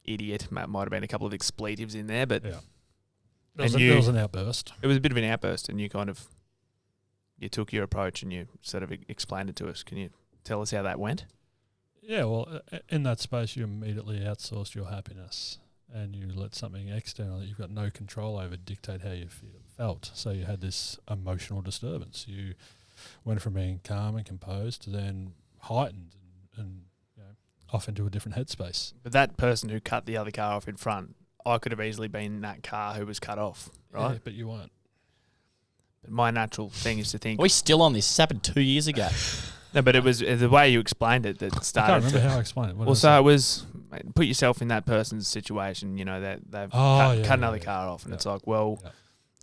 idiot. Might have been a couple of expletives in there, but There was an outburst. It was a bit of an outburst, and you took your approach and you sort of explained it to us. Can you tell us how that went? Yeah, well, in that space, you immediately outsourced your happiness, and you let something external that you've got no control over dictate how you felt. So you had this emotional disturbance. You went from being calm and composed to then heightened and off into a different headspace. But that person who cut the other car off in front, I could have easily been that car who was cut off, right? Yeah, but you weren't. But my natural thing is to think... Are we still on this? This happened 2 years ago. No, but it was the way you explained it that started... I can't remember how I explained it. So it was... Put yourself in that person's situation, that they've cut another car off, and it's like, well... Yeah.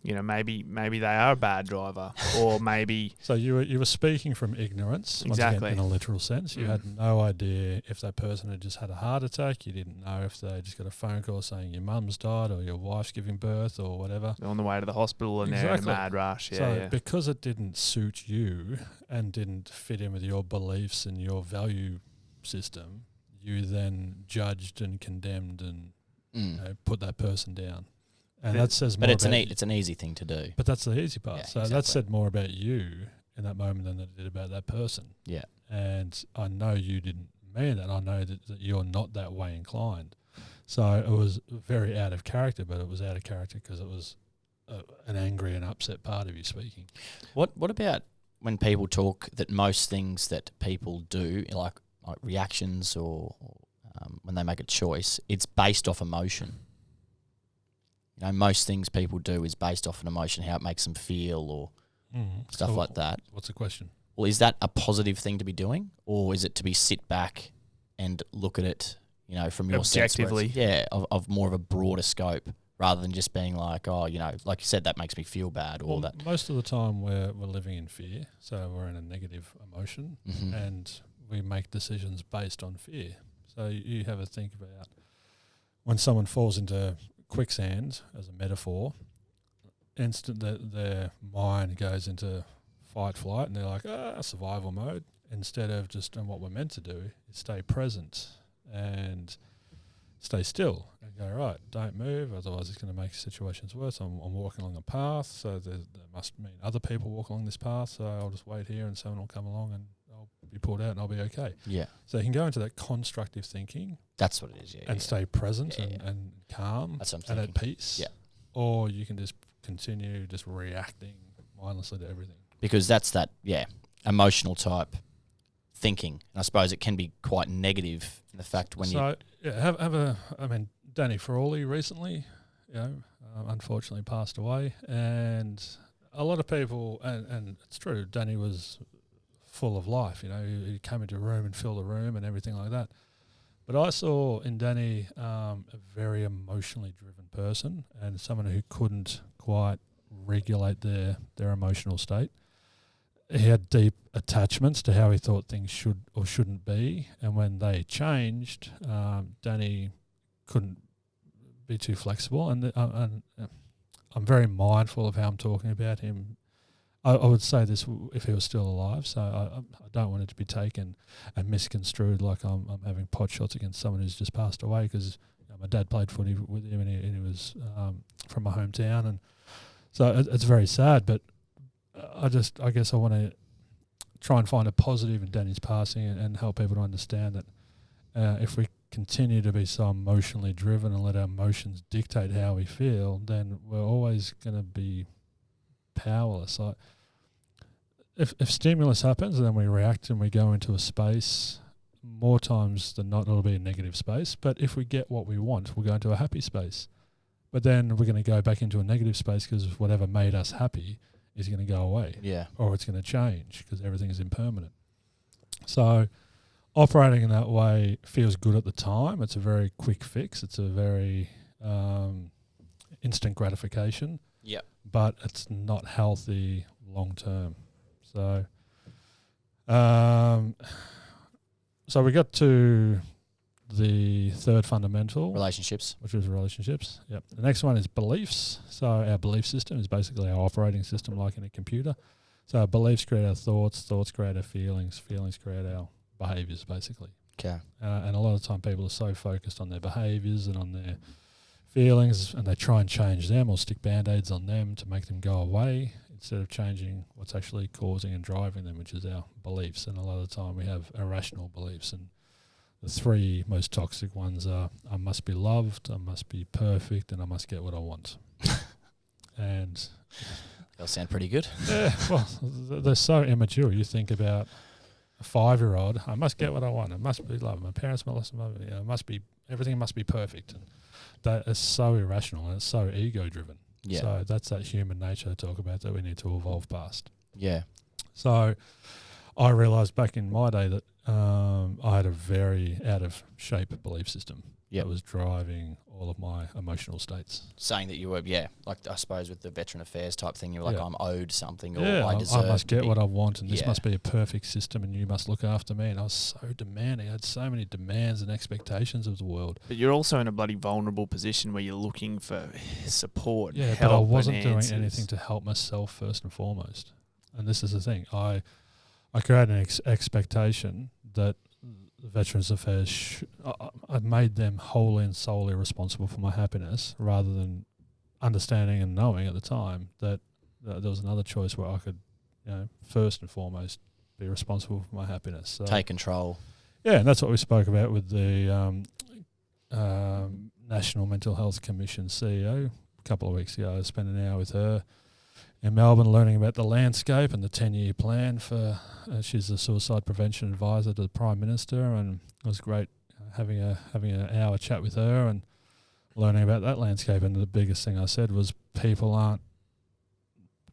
Maybe they are a bad driver, or maybe... So you were speaking from ignorance, exactly, once again, in a literal sense. You had no idea if that person had just had a heart attack. You didn't know if they just got a phone call saying your mum's died or your wife's giving birth or whatever. They're on the way to the hospital and they're in a mad rush. Because it didn't suit you and didn't fit in with your beliefs and your value system, you then judged and condemned and put that person down. And that says more about... But it's an easy thing to do. But that's the easy part. Yeah, so that said more about you in that moment than it did about that person. Yeah. And I know you didn't mean that. I know that you're not that way inclined. So it was very out of character, but it was out of character because it was an angry and upset part of you speaking. What about when people talk that most things that people do, like reactions or when they make a choice, it's based off emotion? Most things people do is based off an emotion, how it makes them feel or stuff like that. What's the question? Well, is that a positive thing to be doing, or is it to be sit back and look at it, from your objectively? Sense of more of a broader scope rather than just being like, like you said, that makes me feel bad or that. Most of the time we're living in fear, so we're in a negative emotion and we make decisions based on fear. So you have a think about when someone falls into quicksand as a metaphor, instant that their mind goes into fight flight and they're like survival mode, instead of just doing what we're meant to do is stay present and stay still and go, right, don't move, otherwise it's going to make situations worse. I'm walking along a path, so there must mean other people walk along this path, so I'll just wait here and someone will come along and I'll be pulled out and I'll be okay. Yeah. So you can go into that constructive thinking. That's what it is, and stay present and calm and at peace. Yeah. Or you can just continue just reacting mindlessly to everything. Because that's that, emotional type thinking. And I suppose it can be quite negative in the fact when Danny Frawley recently, unfortunately passed away, and a lot of people, and it's true, Danny was full of life, he came into a room and filled the room and everything like that. But I saw in Danny a very emotionally driven person and someone who couldn't quite regulate their emotional state. He had deep attachments to how he thought things should or shouldn't be, and when they changed, Danny couldn't be too flexible. And I'm very mindful of how I'm talking about him. I would say this if he was still alive, so I don't want it to be taken and misconstrued like I'm having pot shots against someone who's just passed away, because my dad played footy with him and he was from my hometown, and so it's very sad. But I guess I want to try and find a positive in Danny's passing and help people to understand that if we continue to be so emotionally driven and let our emotions dictate how we feel, then we're always going to be powerless. Like if stimulus happens and then we react and we go into a space, more times than not it'll be a negative space. But if we get what we want, we'll go into a happy space. But then we're going to go back into a negative space because whatever made us happy is going to go away. Yeah. Or it's going to change because everything is impermanent. So operating in that way feels good at the time. It's a very quick fix. It's a very instant gratification. Yep. But it's not healthy long term. So, so we got to the third fundamental. Relationships. Which was relationships. Yep. The next one is beliefs. So our belief system is basically our operating system like in a computer. So our beliefs create our thoughts, thoughts create our feelings, feelings create our behaviours basically. Okay. And a lot of the time people are so focused on their behaviours and on their feelings and they try and change them or stick band-aids on them to make them go away instead of changing what's actually causing and driving them, which is our beliefs. And a lot of the time we have irrational beliefs, and the three most toxic ones are I must be loved, I must be perfect, and I must get what I want. And they'll sound pretty good. Yeah, well, they're so immature. You think about a 5-year-old, I must get what I want, I must be loved, my parents must love me, everything must be perfect. And that is so irrational and it's so ego-driven. Yeah. So that's that human nature I talk about that we need to evolve past. Yeah. So I realised back in my day that I had a very out-of-shape belief system that was driving all of my emotional states. Saying that you were, like I suppose with the veteran affairs type thing, you were like, I'm owed something or I deserve. I must get what I want and this must be a perfect system and you must look after me. And I was so demanding. I had so many demands and expectations of the world. But you're also in a bloody vulnerable position where you're looking for support, help, but I wasn't doing anything to help myself first and foremost. And this is the thing. I created an expectation that the Veterans Affairs, I made them wholly and solely responsible for my happiness rather than understanding and knowing at the time that there was another choice where I could, first and foremost be responsible for my happiness. So, take control. Yeah, and that's what we spoke about with the National Mental Health Commission CEO a couple of weeks ago. I spent an hour with her in Melbourne learning about the landscape and the 10-year plan for, she's the suicide prevention advisor to the Prime Minister, and it was great having an hour chat with her and learning about that landscape. And the biggest thing I said was people aren't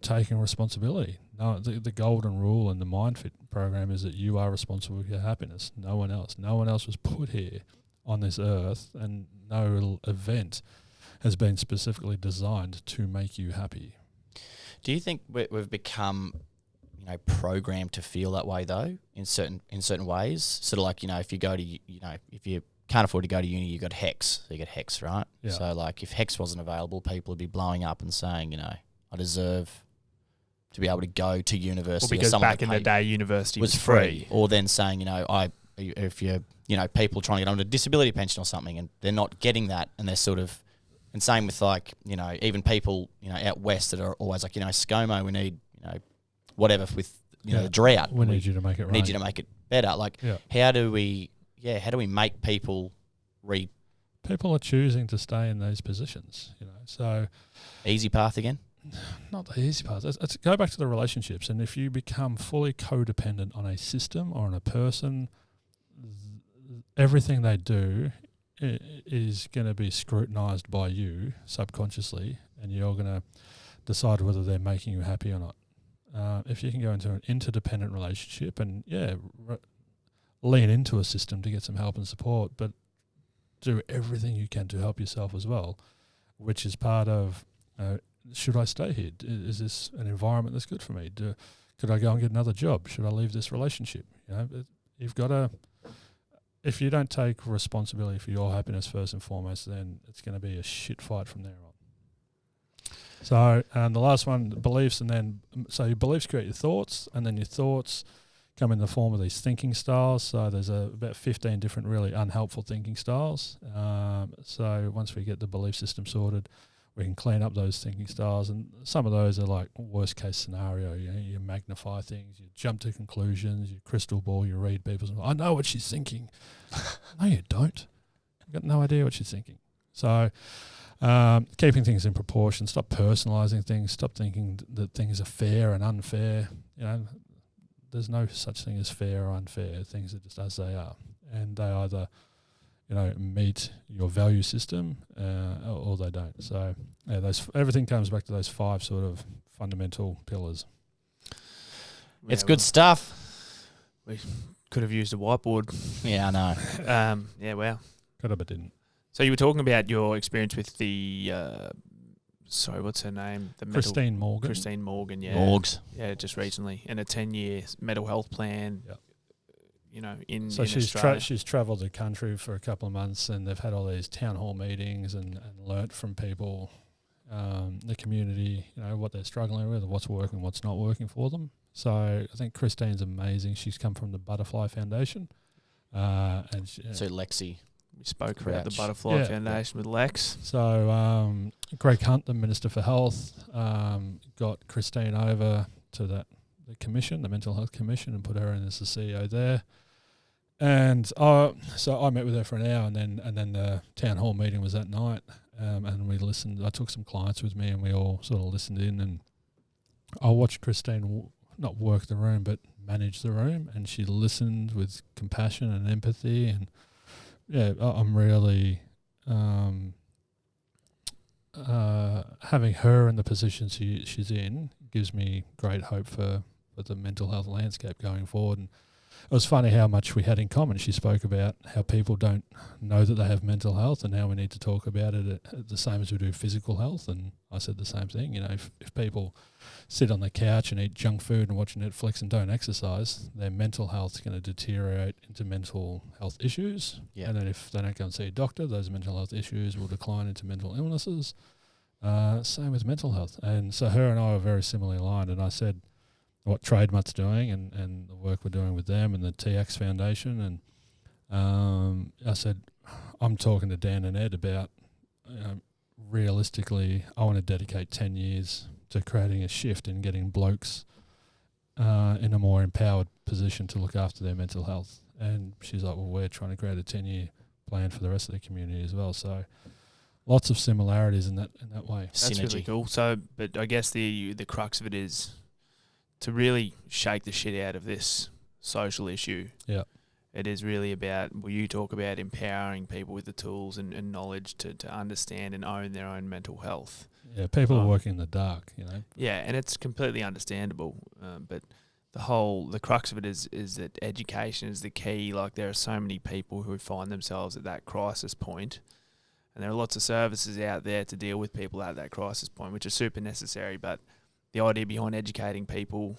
taking responsibility. No, the golden rule in the Myndfit program is that you are responsible for your happiness, no one else. No one else was put here on this earth, and no event has been specifically designed to make you happy. Do you think we've become, programmed to feel that way though, in certain ways? Sort of like, if you go to, if you can't afford to go to uni, you got HEX. So you got HEX, right? Yeah. So like, if HEX wasn't available, people would be blowing up and saying, I deserve to be able to go to university. Well, because back in the day, university was free. Or then saying, if you're, people trying to get on a disability pension or something, and they're not getting that, and they're sort of. And same with like, even people, out west that are always like, ScoMo, we need, whatever with, the drought. We need you to make it right. Need you to make it better. Like, how do we make people People are choosing to stay in those positions, so. Easy path again? Not the easy path. Let's go back to the relationships. And if you become fully codependent on a system or on a person, everything they do is going to be scrutinized by you subconsciously, and you're going to decide whether they're making you happy or not. If you can go into an interdependent relationship and lean into a system to get some help and support, but do everything you can to help yourself as well, which is part of should I stay here? Is this an environment that's good for me? Could I go and get another job? Should I leave this relationship? You've got to. If you don't take responsibility for your happiness first and foremost, then it's going to be a shit fight from there on. So, the last one, beliefs, and then, so your beliefs create your thoughts, and then your thoughts come in the form of these thinking styles. So there's about 15 different really unhelpful thinking styles. So once we get the belief system sorted, we can clean up those thinking styles. And some of those are like worst case scenario. You magnify things, you jump to conclusions, you crystal ball, you read people's. I know what she's thinking. No, you don't. You've got no idea what she's thinking. So keeping things in proportion, stop personalising things, stop thinking that things are fair and unfair. There's no such thing as fair or unfair. Things are just as they are. And they either meet your value system or they don't. So everything comes back to those 5 sort of fundamental pillars. It's good stuff. We could have used a whiteboard. Yeah, I know. Yeah, wow. Could have, but didn't. So you were talking about your experience with the, sorry, what's her name? Christine Morgan. Christine Morgan, yeah. Morgs. Yeah, just recently. And a 10-year mental health plan. Yep. In she's Australia. She's travelled the country for a couple of months, and they've had all these town hall meetings and learnt from people, the community, what they're struggling with, what's working, what's not working for them. So I think Christine's amazing. She's come from the Butterfly Foundation, and So Lexi. We spoke about the Crouch. Butterfly Foundation with Lex. So Greg Hunt, the Minister for Health, got Christine over to the commission, the Mental Health Commission, and put her in as the CEO there. And so I met with her for an hour, and then the town hall meeting was that night, and we listened. I took some clients with me, and we all sort of listened in. And I watched Christine not work the room, but manage the room, and she listened with compassion and empathy. And I'm really having her in the position she's in gives me great hope for the mental health landscape going forward. And it was funny how much we had in common. She spoke about how people don't know that they have mental health and how we need to talk about it the same as we do physical health. And I said the same thing. If people sit on the couch and eat junk food and watch Netflix and don't exercise, their mental health is going to deteriorate into mental health issues. Yeah. And then if they don't go and see a doctor, those mental health issues will decline into mental illnesses. Same with mental health. And so her and I were very similarly aligned. And I said, what TradeMutt's doing and the work we're doing with them and the TX Foundation. And I said, I'm talking to Dan and Ed about, realistically, I want to dedicate 10 years to creating a shift and getting blokes in a more empowered position to look after their mental health. And she's like, well, we're trying to create a 10-year plan for the rest of the community as well. So lots of similarities in that way. That's Synergy. really cool. So, but I guess the crux of it is to really shake the shit out of this social issue. Yeah. It is really about, you talk about empowering people with the tools and knowledge to understand and own their own mental health. Yeah, people are working in the dark, Yeah, and it's completely understandable. But the crux of it is that education is the key. Like, there are so many people who find themselves at that crisis point, and there are lots of services out there to deal with people at that crisis point, which are super necessary. But the idea behind educating people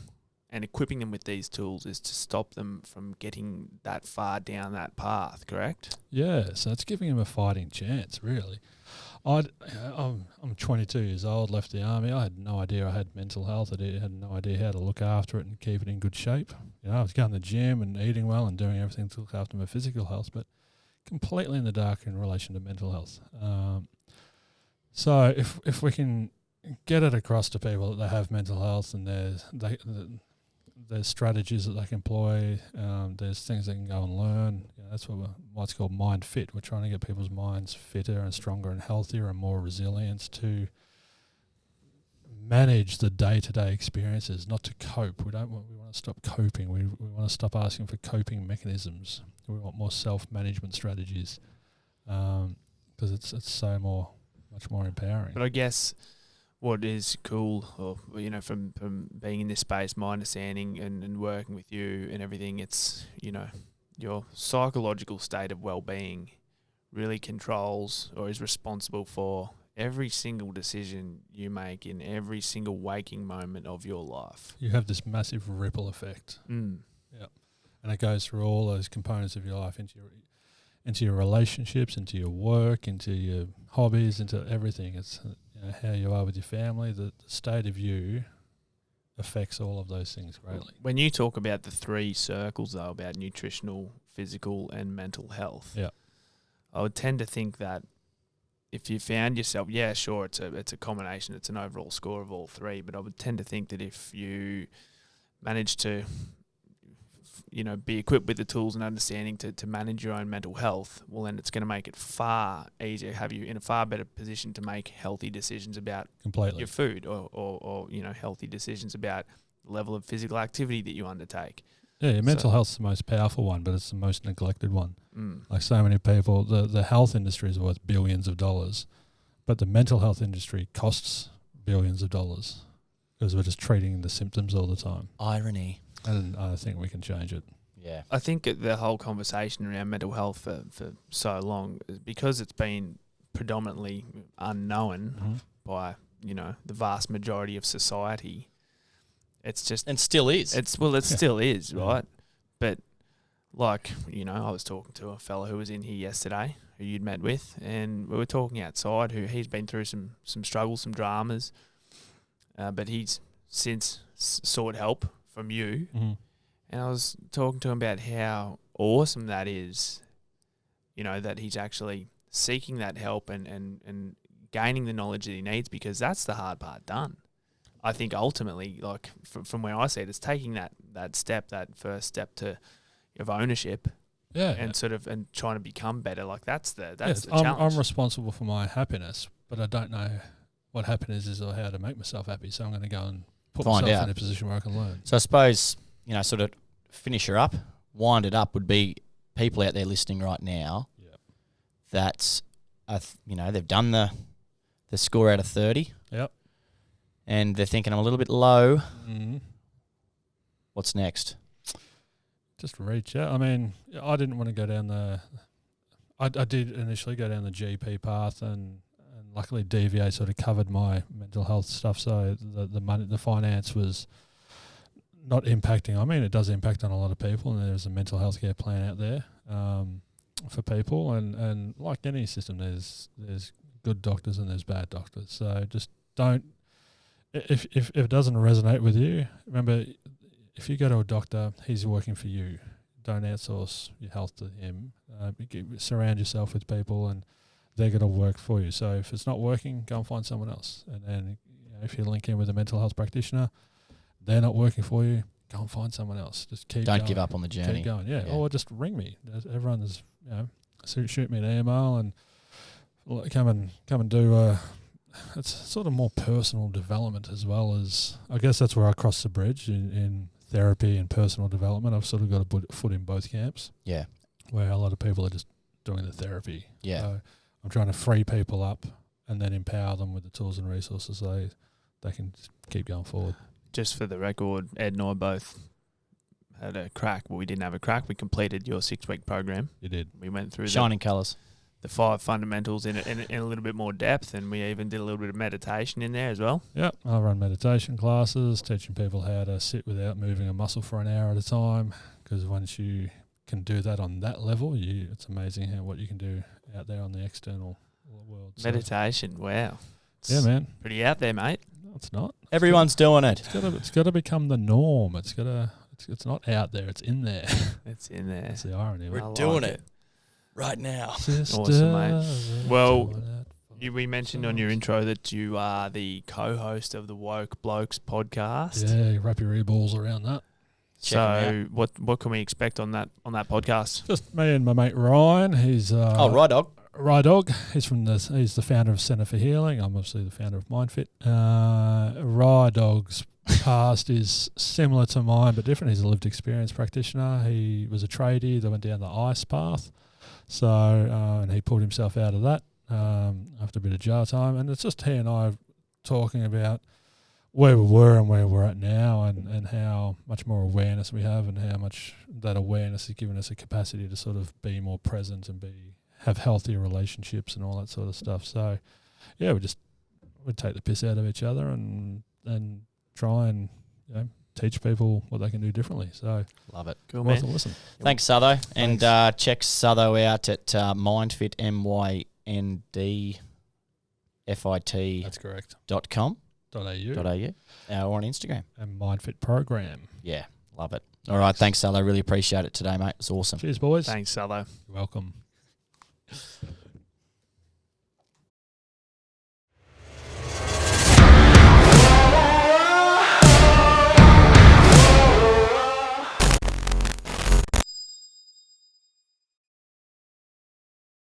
and equipping them with these tools is to stop them from getting that far down that path, correct? Yeah, so it's giving them a fighting chance, really. I'm 22 years old, left the army. I had no idea I had mental health. I had no idea how to look after it and keep it in good shape. I was going to the gym and eating well and doing everything to look after my physical health, but completely in the dark in relation to mental health. So if we can get it across to people that they have mental health and there's strategies that they can employ, there's things they can go and learn. That's what's called Myndfit. We're trying to get people's minds fitter and stronger and healthier and more resilient to manage the day-to-day experiences, not to cope. We want to stop coping. We want to stop asking for coping mechanisms. We want more self-management strategies because it's much more empowering. But I guess what is cool, from being in this space, my understanding and working with you and everything, it's, your psychological state of well-being really controls or is responsible for every single decision you make in every single waking moment of your life. You have this massive ripple effect. Yeah. And it goes through all those components of your life, into your relationships, into your work, into your hobbies, into everything. It's how you are with your family. The state of you affects all of those things greatly. When you talk about the 3 circles, though, about nutritional, physical, and mental health, yeah, I would tend to think that if you found yourself, yeah, sure, it's a combination, it's an overall score of all three, but I would tend to think that if you manage to, be equipped with the tools and understanding to manage your own mental health, well, then it's going to make it far easier, have you in a far better position to make healthy decisions about Completely. your food or healthy decisions about the level of physical activity that you undertake. Yeah, your mental health's the most powerful one, but it's the most neglected one. Mm. Like so many people, the health industry is worth billions of dollars, but the mental health industry costs billions of dollars because we're just treating the symptoms all the time. Irony. And I think we can change it. Yeah. I think the whole conversation around mental health for so long, because it's been predominantly unknown by, the vast majority of society, it's just... And still is. Still is, right? But, I was talking to a fellow who was in here yesterday, who you'd met with, and we were talking outside, who he's been through some struggles, some dramas, but he's since sought help from you. Mm-hmm. And I was talking to him about how awesome that is, that he's actually seeking that help and gaining the knowledge that he needs, because that's the hard part done. I think ultimately, from where I see it, it's taking that first step of ownership, and trying to become better. That's the challenge. I'm responsible for my happiness, but I don't know what happiness is or how to make myself happy. So I'm going to go and put myself in a position where I can learn. So I suppose, sort of finish her up, wind it up, would be people out there listening right now that, they've done the score out of 30. Yep. And they're thinking, I'm a little bit low. Mm-hmm. What's next? Just reach out. I mean, I didn't want to go down I did initially go down the GP path, and luckily DVA sort of covered my mental health stuff, so the money, the finance was not impacting. I mean, it does impact on a lot of people, and there's a mental health care plan out there for people, and like any system, there's good doctors and there's bad doctors. So just don't. If it doesn't resonate with you, remember, if you go to a doctor, he's working for you. Don't outsource your health to him. Surround yourself with people, and they're going to work for you. So if it's not working, go and find someone else. And then if you link in with a mental health practitioner, they're not working for you, go and find someone else. Just keep Don't going. give up on the journey. Keep going, or just ring me. Everyone is, shoot me an email and come and do it's sort of more personal development as well as, I guess that's where I cross the bridge in therapy and personal development. I've sort of got a foot in both camps. Yeah. Where a lot of people are just doing the therapy. Yeah. So I'm trying to free people up and then empower them with the tools and resources so they can keep going forward. Just for the record, Ed and I both had a crack. Well, we didn't have a crack. We completed your 6-week program. You did. We went through Shining colours. The 5 fundamentals in a little bit more depth, and we even did a little bit of meditation in there as well. Yeah, I run meditation classes, teaching people how to sit without moving a muscle for an hour at a time, because once you can do that on that level, it's amazing what you can do out there on the external world. Meditation, wow. Yeah, man. Pretty out there, mate. No, it's not. Everyone's doing it. It's got to become the norm. It's not out there. It's in there. It's in there. That's the irony. We're doing it right now. Awesome, mate. Well, we mentioned on your intro that you are the co-host of the Woke Blokes podcast. Yeah, wrap your earballs around that. So what can we expect on that podcast? Just me and my mate Ryan. He's Rye Dog. He's the founder of Centre for Healing. I'm obviously the founder of Myndfit. Rye Dog's past is similar to mine but different. He's a lived experience practitioner. He was a tradie that went down the ice path. So and he pulled himself out of that after a bit of jail time. And it's just he and I talking about where we were and where we're at now, and how much more awareness we have, and how much that awareness has given us a capacity to sort of be more present and have healthier relationships and all that sort of stuff. So yeah, we take the piss out of each other and try and teach people what they can do differently. So love it. Cool, man. Listen. Thanks, Sutho. And check Sutho out at Myndfit, MYNDFIT. That's correct. .com. .au. Or on Instagram. And Myndfit program. Yeah, love it. All right, thanks, Sutho. Really appreciate it today, mate. It's awesome. Cheers, boys. Thanks, Sutho. You're welcome.